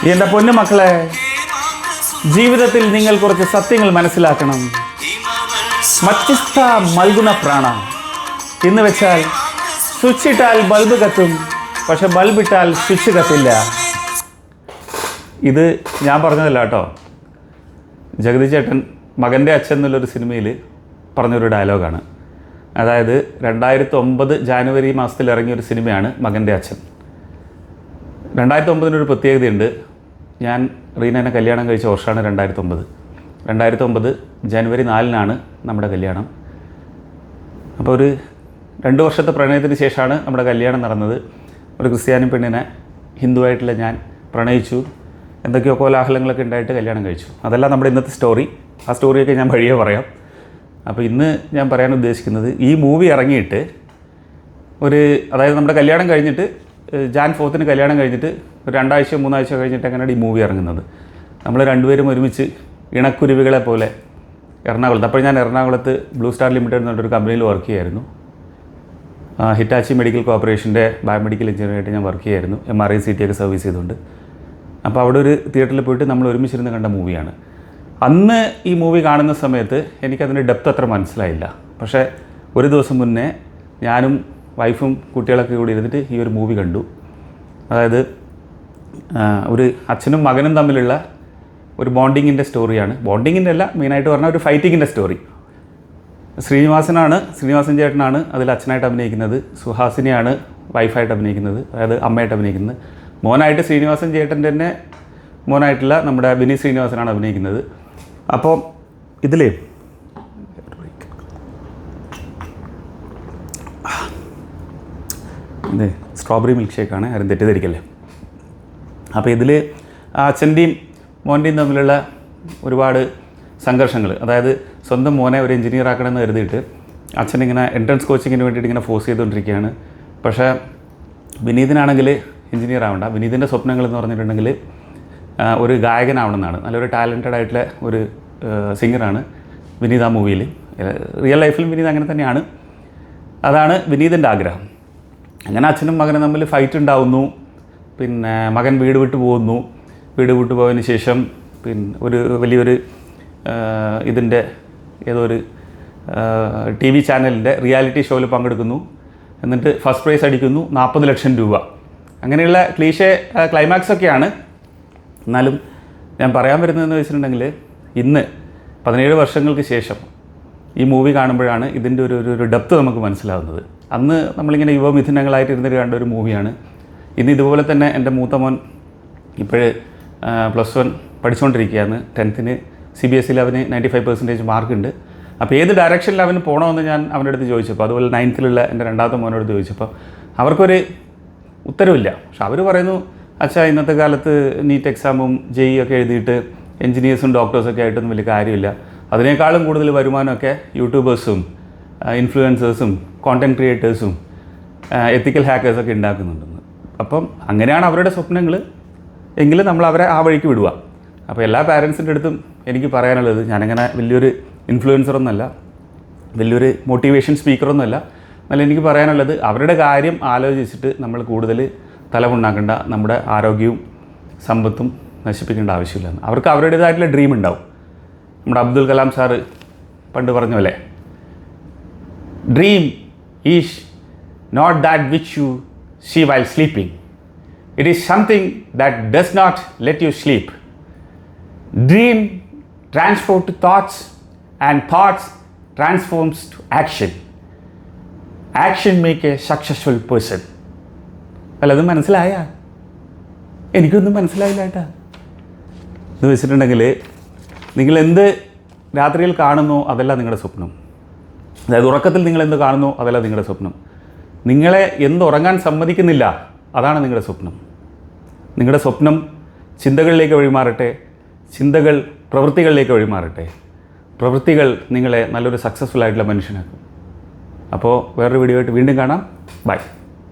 എൻ്റെ പൊന്നു മക്കളെ, ജീവിതത്തിൽ നിങ്ങൾ കുറച്ച് സത്യങ്ങൾ മനസ്സിലാക്കണം. മധ്യസ്ഥ മൽഗുണ പ്രാണ എന്ന് വെച്ചാൽ സ്വിച്ച് ഇട്ടാൽ ബൾബ് കത്തും, പക്ഷെ ബൾബ് ഇട്ടാൽ സ്വിച്ച് കത്തില്ല. ഇത് ഞാൻ പറഞ്ഞതല്ല കേട്ടോ. ജഗതി ചേട്ടൻ മകൻ്റെ അച്ഛൻ എന്നുള്ളൊരു സിനിമയിൽ പറഞ്ഞൊരു ഡയലോഗാണ്. അതായത് 2009 ജാനുവരി മാസത്തിൽ ഇറങ്ങിയൊരു സിനിമയാണ് മകൻ്റെ അച്ഛൻ. 2009 പ്രത്യേകതയുണ്ട്. ഞാൻ റീനനെ കല്യാണം കഴിച്ച വർഷമാണ് 2009 ജനുവരി 4 നമ്മുടെ കല്യാണം. അപ്പോൾ ഒരു 2 വർഷത്തെ പ്രണയത്തിന് ശേഷമാണ് നമ്മുടെ കല്യാണം നടന്നത്. ഒരു ക്രിസ്ത്യാനി പെണ്ണിനെ ഹിന്ദുവായിട്ടുള്ള ഞാൻ പ്രണയിച്ചു. എന്തൊക്കെയോ കോലാഹലങ്ങളൊക്കെ ഉണ്ടായിട്ട് കല്യാണം കഴിച്ചു. അതല്ല നമ്മുടെ ഇന്നത്തെ സ്റ്റോറി. ആ സ്റ്റോറിയൊക്കെ ഞാൻ വഴിയേ പറയാം. അപ്പോൾ ഇന്ന് ഞാൻ പറയാൻ ഉദ്ദേശിക്കുന്നത്, ഈ മൂവി ഇറങ്ങിയിട്ട് അതായത് നമ്മുടെ കല്യാണം കഴിഞ്ഞിട്ട് ജാൻ 4 കല്യാണം കഴിഞ്ഞിട്ട് ഒരു 2 ആഴ്ച 3 ആഴ്ച കഴിഞ്ഞിട്ട് എങ്ങനെയാണ് ഈ മൂവി ഇറങ്ങുന്നത്. നമ്മൾ രണ്ടുപേരും ഒരുമിച്ച് ഇണക്കുരുവികളെ പോലെ എറണാകുളത്ത്, അപ്പോൾ ഞാൻ എറണാകുളത്ത് ബ്ലൂ സ്റ്റാർ ലിമിറ്റഡ് എന്ന് പറഞ്ഞൊരു കമ്പനിയിൽ വർക്ക് ചെയ്യായിരുന്നു. ഹിറ്റാച്ചി മെഡിക്കൽ കോർപ്പറേഷൻ്റെ ബയോമെഡിക്കൽ എഞ്ചിനീയറായിട്ട് ഞാൻ വർക്ക് ചെയ്യായിരുന്നു. MRI CT ഒക്കെ സർവീസ് ചെയ്തുകൊണ്ട്. അപ്പോൾ അവിടെ ഒരു തിയേറ്ററിൽ പോയിട്ട് നമ്മൾ ഒരുമിച്ചിരുന്ന് കണ്ട മൂവിയാണ്. അന്ന് ഈ മൂവി കാണുന്ന സമയത്ത് എനിക്കതിൻ്റെ ഡെപ്ത് അത്ര മനസ്സിലായില്ല. പക്ഷേ ഒരു ദിവസം മുന്നേ ഞാനും വൈഫും കുട്ടികളൊക്കെ കൂടി ഇരുന്നിട്ട് ഈ ഒരു മൂവി കണ്ടു. അതായത് ഒരു അച്ഛനും മകനും തമ്മിലുള്ള ഒരു ബോണ്ടിങ്ങിൻ്റെ സ്റ്റോറിയാണ്. ബോണ്ടിങ്ങിൻ്റെ അല്ല, മെയിനായിട്ട് പറഞ്ഞാൽ ഒരു ഫൈറ്റിങ്ങിൻ്റെ സ്റ്റോറി. ശ്രീനിവാസൻ ചേട്ടനാണ് അതിൽ അച്ഛനായിട്ട് അഭിനയിക്കുന്നത്. സുഹാസിനിയാണ് വൈഫായിട്ട് അഭിനയിക്കുന്നത്, അതായത് അമ്മയായിട്ട് അഭിനയിക്കുന്നത്. മോനായിട്ട് ശ്രീനിവാസൻ ചേട്ടൻ്റെ തന്നെ മോനായിട്ടുള്ള നമ്മുടെ വിനീത് ശ്രീനിവാസനാണ് അഭിനയിക്കുന്നത്. അപ്പോൾ ഇതിൽ സ്ട്രോബെറി മിൽക്ക് ഷേക്കാണ്, ആരും തെറ്റിദ്ധരിക്കല്ലേ. അപ്പോൾ ഇതിൽ അച്ഛൻ്റെയും മോൻ്റെയും തമ്മിലുള്ള ഒരുപാട് സംഘർഷങ്ങൾ, അതായത് സ്വന്തം മോനെ ഒരു എഞ്ചിനീയർ ആക്കണമെന്ന് കരുതിയിട്ട് അച്ഛനിങ്ങനെ എൻട്രൻസ് കോച്ചിങ്ങിന് വേണ്ടിയിട്ട് ഇങ്ങനെ ഫോഴ്സ് ചെയ്തുകൊണ്ടിരിക്കുകയാണ്. പക്ഷേ വിനീതിനാണെങ്കിൽ എഞ്ചിനീയർ ആവണ്ട. വിനീതിൻ്റെ സ്വപ്നങ്ങൾ എന്ന് പറഞ്ഞിട്ടുണ്ടെങ്കിൽ ഒരു ഗായകനാവണമെന്നാണ്. നല്ലൊരു ടാലൻറ്റഡ് ആയിട്ടുള്ള ഒരു സിംഗറാണ് വിനീത് ആ മൂവിയിൽ. റിയൽ ലൈഫിലും വിനീത് അങ്ങനെ തന്നെയാണ്. അതാണ് വിനീതിൻ്റെ ആഗ്രഹം. അങ്ങനെ അച്ഛനും മകനും തമ്മിൽ ഫൈറ്റ് ഉണ്ടാവുന്നു. പിന്നെ മകൻ വീട് വിട്ടു പോകുന്നു. വീട് വിട്ടു പോയതിന് ശേഷം ഒരു വലിയൊരു ഇതിൻ്റെ ഏതോ ഒരു TV ചാനലിൻ്റെ റിയാലിറ്റി ഷോയിൽ പങ്കെടുക്കുന്നു. എന്നിട്ട് ഫസ്റ്റ് പ്രൈസ് അടിക്കുന്നു, 40 ലക്ഷം രൂപ. അങ്ങനെയുള്ള ക്ലീഷേ ക്ലൈമാക്സ് ഒക്കെയാണ്. എന്നാലും ഞാൻ പറയാൻ വരുന്നതെന്ന് വെച്ചിട്ടുണ്ടെങ്കിൽ, ഇന്ന് 17 വർഷങ്ങൾക്ക് ശേഷം ഈ മൂവി കാണുമ്പോഴാണ് ഇതിൻ്റെ ഒരു ഡെപ്ത് നമുക്ക് മനസ്സിലാവുന്നത്. അന്ന് നമ്മളിങ്ങനെ യുവമിഥുനങ്ങളായിട്ട് ഇരുന്നിട്ട് കണ്ട ഒരു മൂവിയാണ്. ഇന്ന് ഇതുപോലെ തന്നെ എൻ്റെ മൂത്ത മോൻ ഇപ്പോഴ് +1 പഠിച്ചുകൊണ്ടിരിക്കുകയാണ്. 10th CBSE അവന് 95% മാർക്കുണ്ട്. അപ്പോൾ ഏത് ഡയറക്ഷനിൽ അവന് പോകണമെന്ന് ഞാൻ അവൻ്റെ അടുത്ത് ചോദിച്ചപ്പോൾ, അതുപോലെ 9th എൻ്റെ രണ്ടാമത്തെ മോനോട് ചോദിച്ചപ്പോൾ അവർക്കൊരു ഉത്തരവില്ല. പക്ഷെ അവർ പറയുന്നു, അച്ഛാ ഇന്നത്തെ കാലത്ത് നീറ്റ് എക്സാമും JEE ഒക്കെ എഴുതിയിട്ട് എൻജിനീയേഴ്സും ഡോക്ടേഴ്സൊക്കെ ആയിട്ടൊന്നും വലിയ കാര്യമില്ല. അതിനേക്കാളും കൂടുതൽ വരുമാനമൊക്കെ യൂട്യൂബേഴ്സും ഇൻഫ്ലുവൻസേഴ്സും കോണ്ടൻറ്റ് ക്രിയേറ്റേഴ്സും എത്തിക്കൽ ഹാക്കേഴ്സൊക്കെ ഉണ്ടാക്കുന്നുണ്ടെന്ന്. അപ്പം അങ്ങനെയാണ് അവരുടെ സ്വപ്നങ്ങൾ എങ്കിലും നമ്മൾ അവരെ ആ വഴിക്ക് വിടുക. അപ്പോൾ എല്ലാ പാരൻസിൻ്റെ അടുത്തും എനിക്ക് പറയാനുള്ളത്, ഞാനങ്ങനെ വലിയൊരു ഇൻഫ്ലുവൻസറൊന്നുമല്ല, വലിയൊരു മോട്ടിവേഷൻ സ്പീക്കറൊന്നുമല്ല. എന്നാൽ എനിക്ക് പറയാനുള്ളത്, അവരുടെ കാര്യം ആലോചിച്ചിട്ട് നമ്മൾ കൂടുതൽ തലമുണ്ടാക്കേണ്ട, നമ്മുടെ ആരോഗ്യവും സമ്പത്തും നശിപ്പിക്കേണ്ട ആവശ്യമില്ല. അവർക്ക് അവരുടേതായിട്ടുള്ള ഡ്രീം ഉണ്ടാവും. നമ്മുടെ അബ്ദുൽ കലാം സാറ് പണ്ട് പറഞ്ഞ പോലെ, dream is not that which you see while sleeping, it is something that does not let you sleep. Dream transform to thoughts and thoughts transforms to action. Action make a successful person. വല്ലതും മനസ്സിലായ? എനിക്കൊന്നും മനസ്സിലായില്ല ഏട്ടാ. എന്ന് വെച്ചിട്ടുണ്ടെങ്കിൽ, നിങ്ങൾ എന്ത് രാത്രിയിൽ കാണുന്നോ അതല്ല നിങ്ങളുടെ സ്വപ്നം. അതായത് ഉറക്കത്തിൽ നിങ്ങൾ എന്ത് കാണുന്നോ അതല്ല നിങ്ങളുടെ സ്വപ്നം. നിങ്ങളെ എന്തുറങ്ങാൻ സമ്മതിക്കുന്നില്ല അതാണ് നിങ്ങളുടെ സ്വപ്നം. നിങ്ങളുടെ സ്വപ്നം ചിന്തകളിലേക്ക് വഴിമാറട്ടെ, ചിന്തകൾ പ്രവൃത്തികളിലേക്ക് വഴിമാറട്ടെ, പ്രവൃത്തികൾ നിങ്ങളെ നല്ലൊരു സക്സസ്ഫുൾ ആയിട്ടുള്ള മനുഷ്യനാക്കും. അപ്പോൾ വേറൊരു വീഡിയോ ആയിട്ട് വീണ്ടും കാണാം. ബൈ.